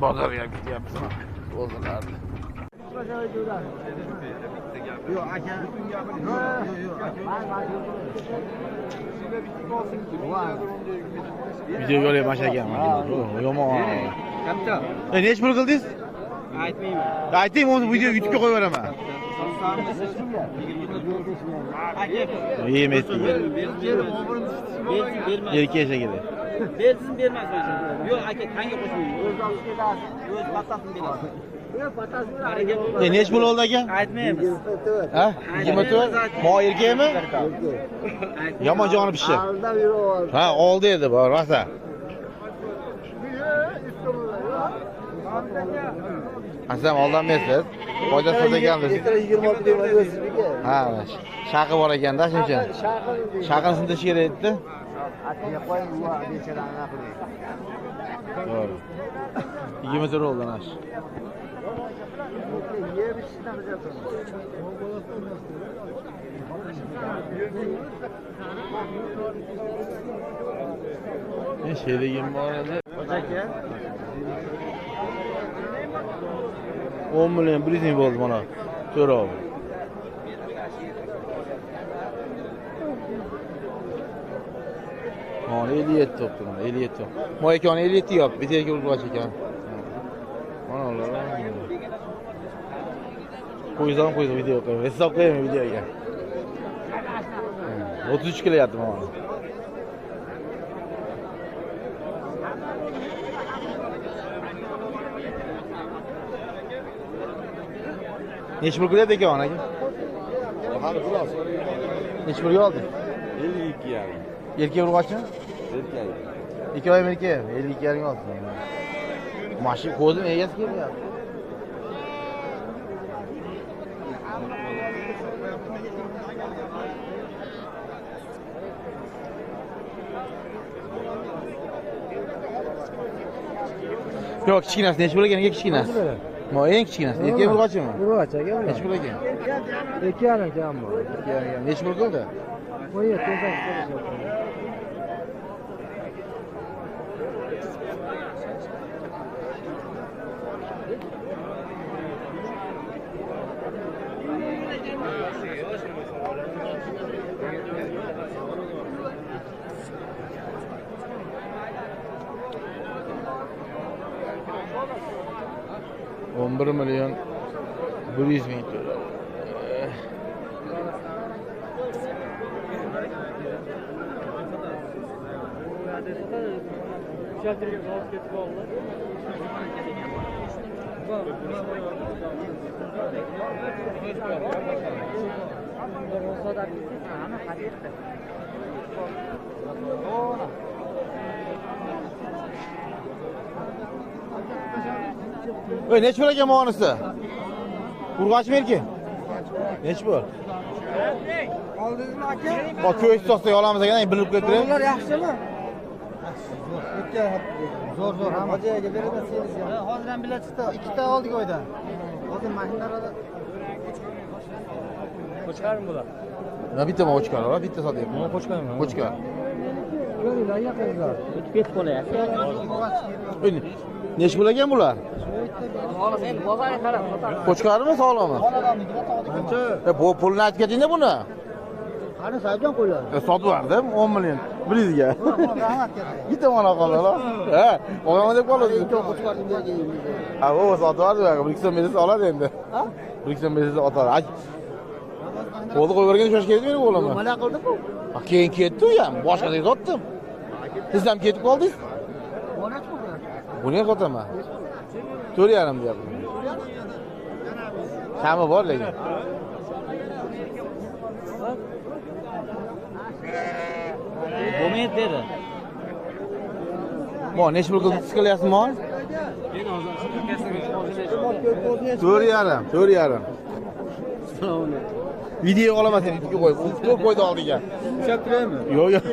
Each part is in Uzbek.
Bozorga ketyapmiz. O'zlardi. Yo'q, aka. Videoga olyapman akam. Yomon. Qancha? Nech pul qildingiz? Aytmayman. Ayting, o'zi video YouTube'ga qo'yib beraman. Yemaysiz. Erkak shekilli. Bersin bermasin. Yo'q, aka, tanga qo'shmayman. O'z patasini berasiz. Nech pul oldi aka? Aytmaymiz. Ha? 24. Mo erkakmi? Yomon joni pishi. Ha, oldi edi, bor, rosa. Asam oldanmaysiz. Foydasiz ekansiz. 26 deyman o'ziga. Ha, shaqi bor ekanda, shuncha. Shaqini sindish kerak edi. Aka qo'ying, bu bechorani qiling. To'g'ri. 20 oldi ana shu. Ne şeydegim bor edi. Aka. 10 million 100 ming bo'ldi mana. So'rov. Mana 57 topdi mana 57. Mo ekan 57 yop, bittaga urg'och ekan. Mana ular. Qo'yzam video qo'yib. Hisob qo'ymayman videoga. 33 kelyapti mana. Neç pul kelyapti ekan aka? Hali bulas. Neç pulga oldi? 52 yarim. Erkak urg'ochmi? Erkak. 2 oy erkak, 52 yarim oldi. Mashin ko'zim egasi kelyapti. Yok, kichkinasi nech pul ekan? Kichkinasi. Mo eng kichkinasi. Erkak urg'ochimi? Urg'och aka. Nech pul ekan? 2,5 kam bor. Nech pul qildi? Qo'y, to'g'ri. $11 milyon 100 ming to'ladi. Oy, nech pul ekan monisi? Urg'ochmi erkak? Nech pul? Oldingizmi aka? Bak ko'z to'ssak olamiz ekan, bilib keltiring. Ular yaxshimi? Zo'r, hamma joyga beradi seniz ham. Hozir ham bilet chiqdi. 2 ta oldik oyda. Hozir mashinalarda qo'chqarmi bular? Na bitta mo qo'chqar, bitta sotyapman. Nima qo'chqarmi? Qo'chqar. Ko'ringlar, yaqinlar. O'tib ketib qolyapti. Oy, nech pul ekan bular? Hozir endi bozorga qarab sotamiz. Qo'chqarmi, sog'lommi? Xonadonnikida Bu pulni aytib keting-da buni. qani sayjon qo'ylar. Sotib berdim 10 million 100 ga. Rahmat katta. Bitta mana qoldi-la. Ha, olaman deb qoldi. Ikki qo'chqarni bergan. Ha, u sotib berdi, Brixton bersa oladi endi. Ha? Brixton bersa otadi. Qo'lni qo'yib bergan shosh ketdi meni o'g'lim. Nima qildi bu? Keyin ketdi u ham, boshqa yerga sotdim. Siz ham ketib qoldingiz? Ona chiqdi. Buni ham sotaman. 4,5 deyapman. Kami bor lekin. Bo'lmaydi dedi. Mo, nech pul qilib qilyapsiz mo? 4,5, 4,5. Video olaman seni ikki qo'yib. Ko'p qo'ydi oldiga. Ushlab turaymi? Yo'q, yo'q.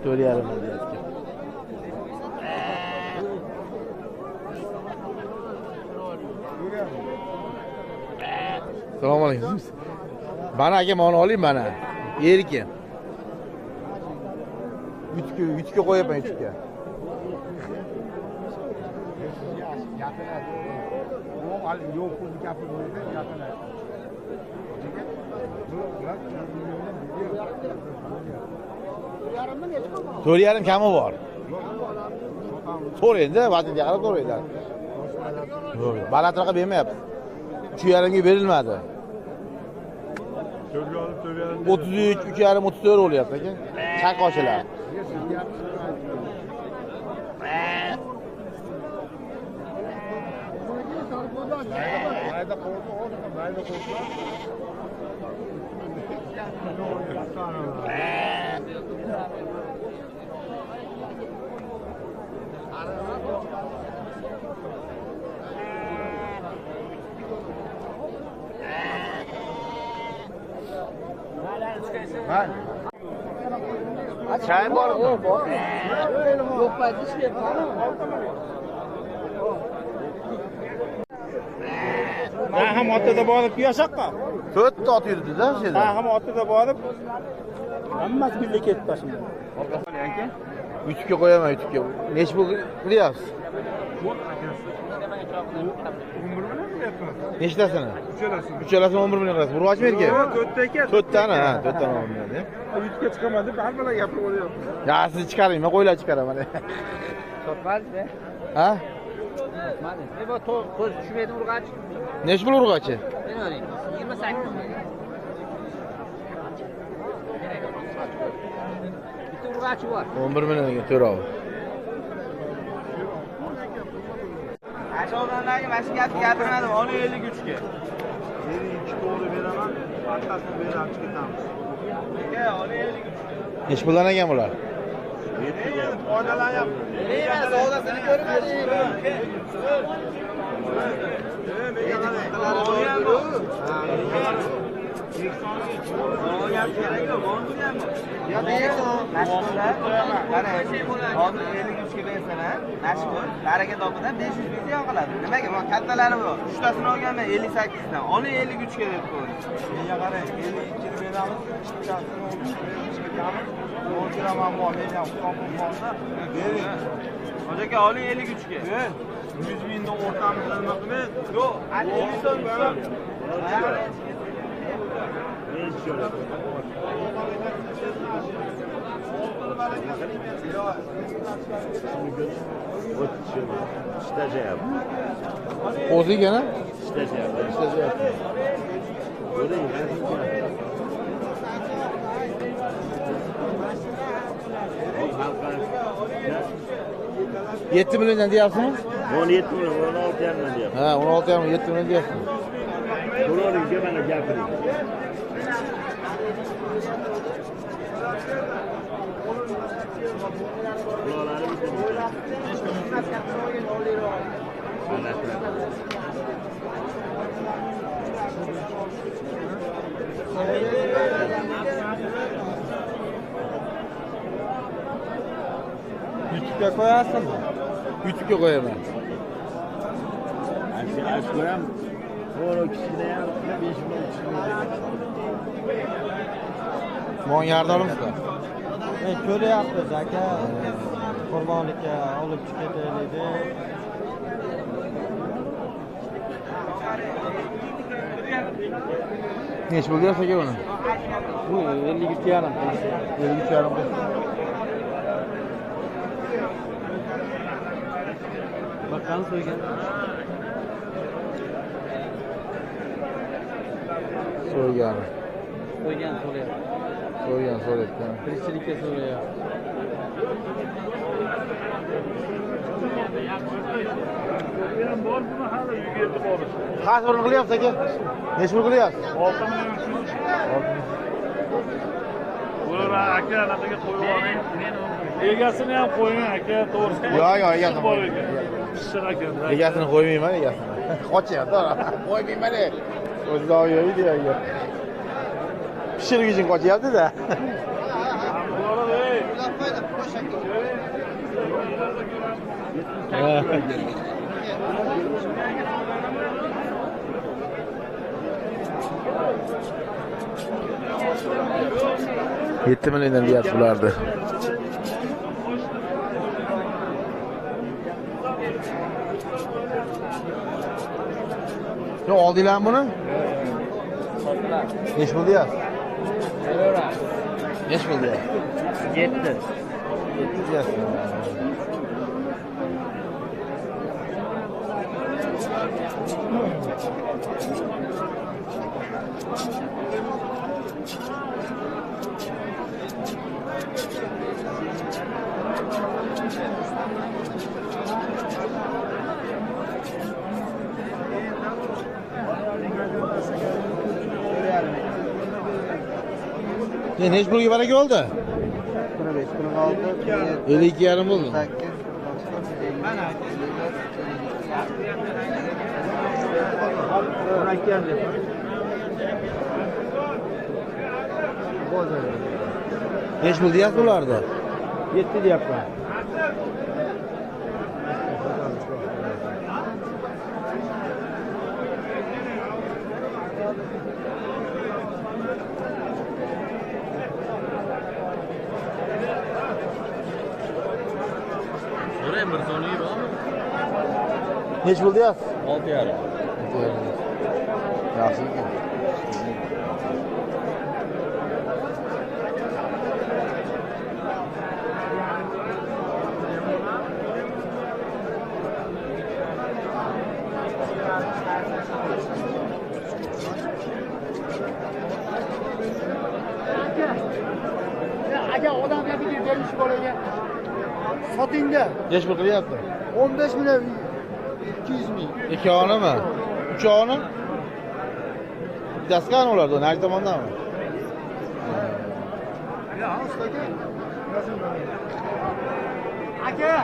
To'rt yarim deyapti. Assalomu alaykum. Bana aka mana olayım bana. Erkin. 3 ga qo'yaman 3 ga. To'rt yarim kami bor. So'r endi, vaqtiga qarab so'raydi. Balandroqqa bermayapti. 3,5 ga berilmadi. 33, 3,5, 34 bo'lyapti aka. Chaq oshilar. Çay var mı? Yok payda şey yapalım. Ben ham otada borib yoshaqqa. 4 ta ot yurdi-da Ben şeyda. ham otada borib hammasi birga ketdi başimda. 3 ga qo'yaman 3 ga. Nech pul qilyapsiz? Nechtasini? Uchalasini 11 million qilasiz. Urg'ochmi erkak? Yo'q, 4 ta ekan. 4 tani, ha, 4 tani 11 million. 3 ga chiqaman deb har bilan gapirib olyapti. Ya siz chiqaring, men qo'ylar chiqaraman. Sotmadingiz-da? Ha? Sotmadingiz. Bu to'z tushmaydi urg'ach. Nech pul urg'ochi? Men oling. 28 ming. Bitta urg'achi bor. 11 millionga to'rov. Aşağıdandagi mas'uliyatni gapirmadim. 53 ga. 52 to'g'ri beraman, orqasini berib chiqib ketamiz. Aka, 53. Nech puldan ekan bular? Foydalanyapti. Nima savdosini ko'rmadik. Ya deyapman. Mashhurlar. Qarang. Hozir 53 ga bersalar, mashhur baraka topidan 500 ming ziyon qiladi. Nimaga? Men kattalari bor. 3 tasini olganman 58 dan. Oni 53 ga deb qo'ydim. Menga qarang, 52 ni beramiz, ikkitasini olib, o'chiraman bor, men ham qopim borsa, bering. Hoji aka, oling 53 ga. 100 mingni o'rtamizda nima qilmaydi? Yo'q, 50 so'm. O'zigana? Yetti milliondan deyapsizmi? 17 milyon, 16 yarım diyor. Ha, 16 yarim, 7 million deyapsiz. Kuruyoruz ki bana gapireyim. Buraları bitirmiş. Küçük'e koyarsın mı? 3 ga qo'yaman. Aç koyam. Doğru kişide ya. 5 milyon Mon yardım olamsizlar? Ko'ryapmiz aka. Qurbonlikka olib chiqib ketaylik. Nech pul deyapsiz aka buni? Bu 52 yarim. 53 yarim. Bakan so'ygan. So'ygan. So'ygan so'rayapti. So'ygan so'rayapti. Tirikchilikka so'rayapti. Qancha pul qilyapsiz aka? Nech pul qilyapsiz? 6 milyon. Bular aka anaqaga qo'yib oling. Egasini ham qo'ying aka, to'g'risi. Yo'q, yo'q, egasini bor qo'ying. ekan. Pishir ekan. Egasini qo'ymayman, egasini. Qochyapti. Qo'ymayman. O'zi yo'q deyapti. Pishirish uchun qochyapti-da. 7 milliondan deyapti bularni. Yo, oldinglarmi buni? Nech bo'ldi ya? Nech bo'ldi ya? 7. 7 deyapti. Nech pulga baraka oldi? 45, 46, 52 yarim bo'ldi. 8, 9. Nech pul deyapti ularda? 7 deyapman. Nech pul deyapti? 6,5. Yaxshi ekan. Aka odamga bir berish bor ekan. Sotingda Nech pul qilyapti? 15 million 200 ming. Ikki og'inimi? Uch og'ini? Bittasi qani ularda? Nari tomondami? Ya, ustaga. Aka.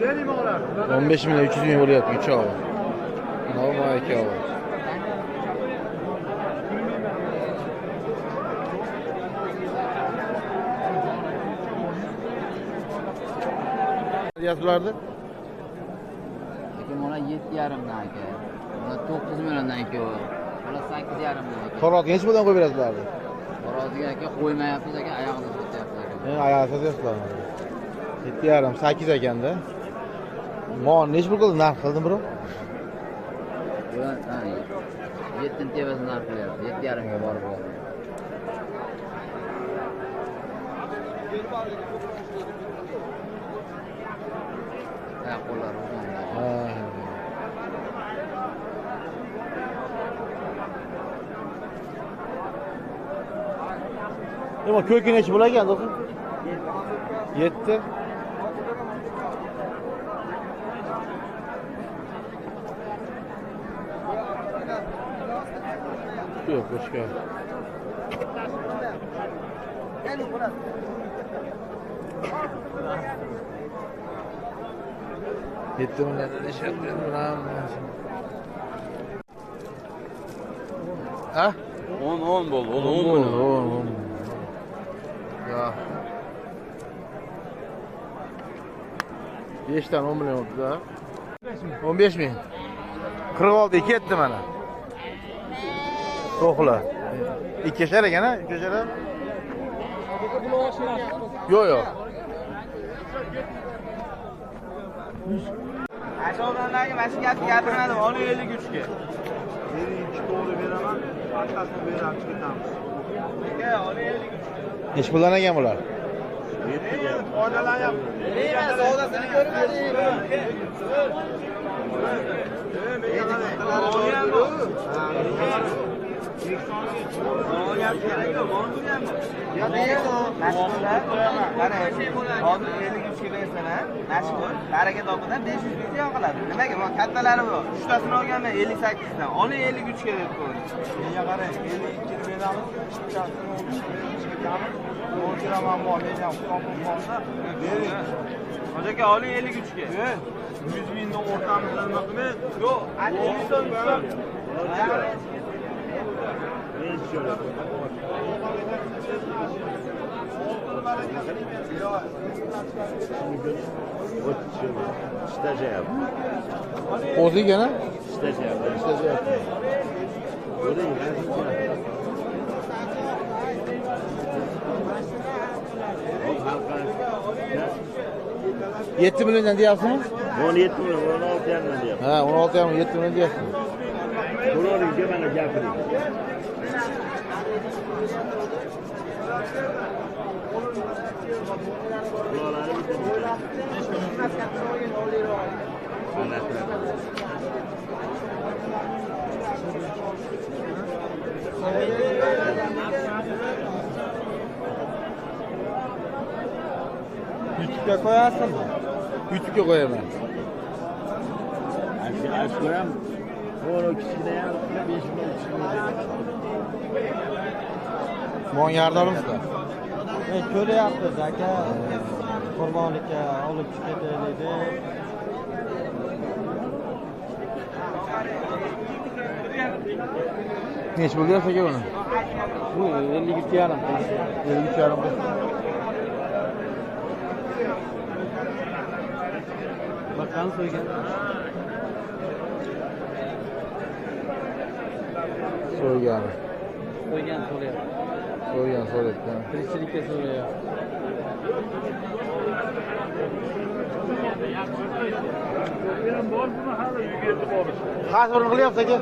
Bering o'g'lar. 15 million 300 ming bo'lyapti uch og'in. Mana ikki og'in. Deyaptilardi? Aka mana 7,5 dan aka. Mana 9 milliondan ikkovi. Mana 8,5 dan aka. Xo'roq nech puldan qo'yib berasizlardi? Xo'roziga aka qo'ymayapmiz aka, oyog'ini sotyapmiz aka. Oyog'i sotyapsizlar. 7,5 8 ekanda. Mon nech pul qildi? Narx qildim bro. Bular 7 tevasini narx qilyapti. 7,5 ga borib bo'ladi. Ha, qo'llar uzun. Ha. Nima ko'ki nech pul ekan do'stim? 7. Yo'q, boshqa. Yetti million deyishyapti bilan. Ha? 10 bo'ldi. 10 bo'ldi. Ya. 5 dan 10 million oldu da. 15 ming. 46 2 etti mana. To'qla. 2 shar ekan ha, 2 shar. Yo'q, yo'q. Aşağıdanlarga mana shu gapni gapirmadim, 53 ga. 52 to'g'ri beraman. Orqasini berib ketamiz. Aka, 53 ga. Nech puldan ekan bular? Foydalanyapti. Nima savdosini ko'rmadingmi? Ya deydi, mashhurlar. Qara, hozir 53 ga bersana, mashhur. Baraka topida 500 ming yo'q qiladi. Nimaga? Men kattalari bor. 3 tasini olganman 58 dan. Oni 53 ga deb qo'ydim. Menga qarang, 52 ni beramiz. Ikkitasi 13 ga ketamiz. 10 kiraman bor, men ham kompon bo'lsa, bering. Hozirga oling 53 ga. 100 mingni o'rtamizda nima qilmaydi? Yo'q, 50 so'm so'm. O'zigana? 7 milyondan deyapsiniz? 17 milyon, 16 yarımdan deyapman. Ha, 16 yarım 7 milyon deyapsiniz. To'g'ri mana gapiring. Ularni YouTube'ga qo'yasizmi? YouTube'ga qo'yaman. Aşkım, o kichkina ham 5 milyon Mon yardımımızda. Ko'ryapmiz aka. Qurbonlikka olib chiqib ketaylik. Neç buluyorsa ki bunu? Bu 52 yarim. 53 yarım. Bakalım soygan. Soygan. Soygan so'rayapti. Soygan so'rayapti. Tirikchilikka so'rayapti. Benim bor bunu hali yugurib borish. Kaç burun kılıyorsa ki?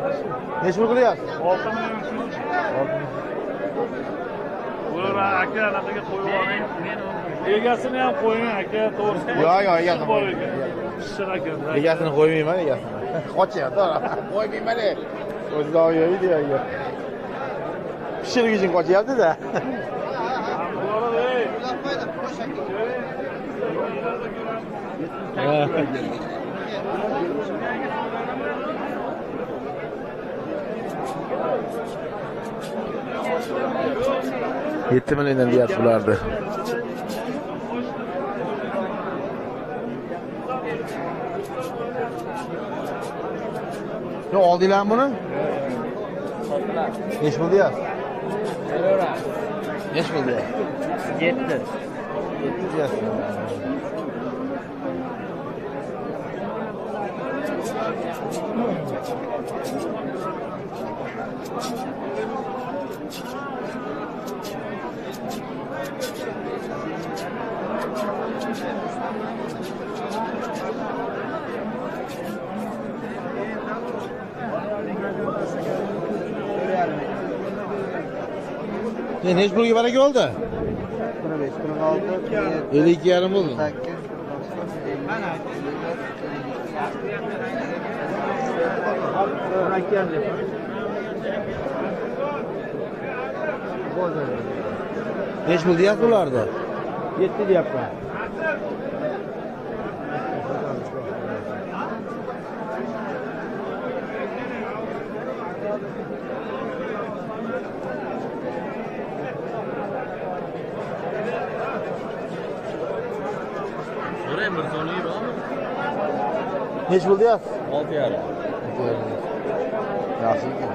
Neç burun kılıyorsun? 6 milyon. Bular aka anaqaga qo'yib oling. Egasini ham qo'ying aka, to'g'risi. Yo'q, yo'q, egasini bor qo'ying. ekan. Pishir aka. Egasini koymayayım hadi egasini. Qo'chyapti. Qo'ymayayım hadi. O'zi do'yoydi ya. Pishirib için qochyapti da. Yetti milyondan deyapti bularni. Yo oldinglarmi buni? Nech bo'ldi ya? Nech bo'ldi ya? 7. 7 deyapti. Ne neç buraya baraka oldu? 45, 46, 52 yarım oldu. 8, 90. Neç buldu ya bularda? 7 deyapman. So'rayman bir soni yurami? Neç buldu ya? 6 yarım. Yaxshi ekan.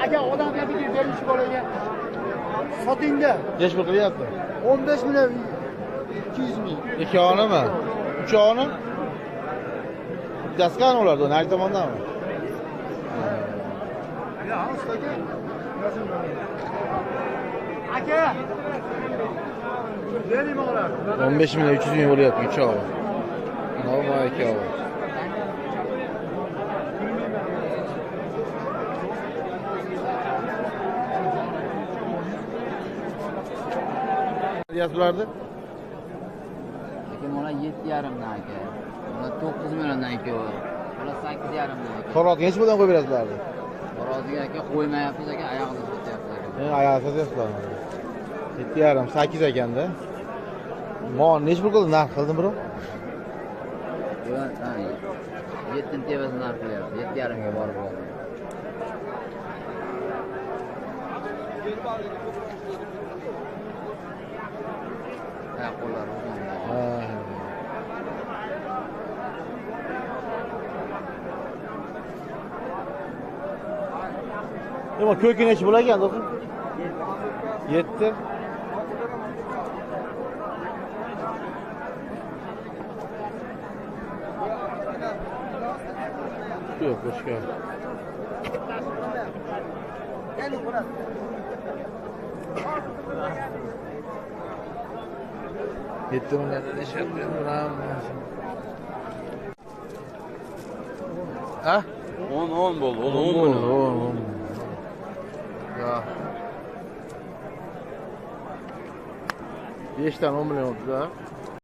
Aka odamga bir bermish bolaga. Sotingda Neç bu qilyapti? 15 milyon 200 ming. 2 onu mu? 3 onu? Bittasi qani ularda? Nari tomondanmi? Aka. Benim oğlan. 15 milyon 300 ming bo'lyapti 3 og'i. Normal 2 og'i. Yazılardı. Aka mana 7 yarimdan aka. Mana 9 milliondan ikkovi. Mana 8 yarimdan aka. Xo'roq necha puldan qo'yib berasizlardi? Xo'roziga aka qo'ymayapmiz aka, oyog'ini sotyapmiz aka. Ayağı satyapsizlar. 7 yarim 8 ekanda. Mon necha pul qildi? Narx qildimi bro? Yo'q, 7 tevasini narx qilyapti. 7 yarimga borib bo'ldi. Ha, qo'llar uzun. Ha. Nima ko'ki necha bo'lar ekan do'stim? Yetti. Yok, boşka. Yetti mi? Ne şey yapıyorum lan? Ha? 10 bo'ldi, 10 10. Ya. 5 tane 10 milyon oldu da.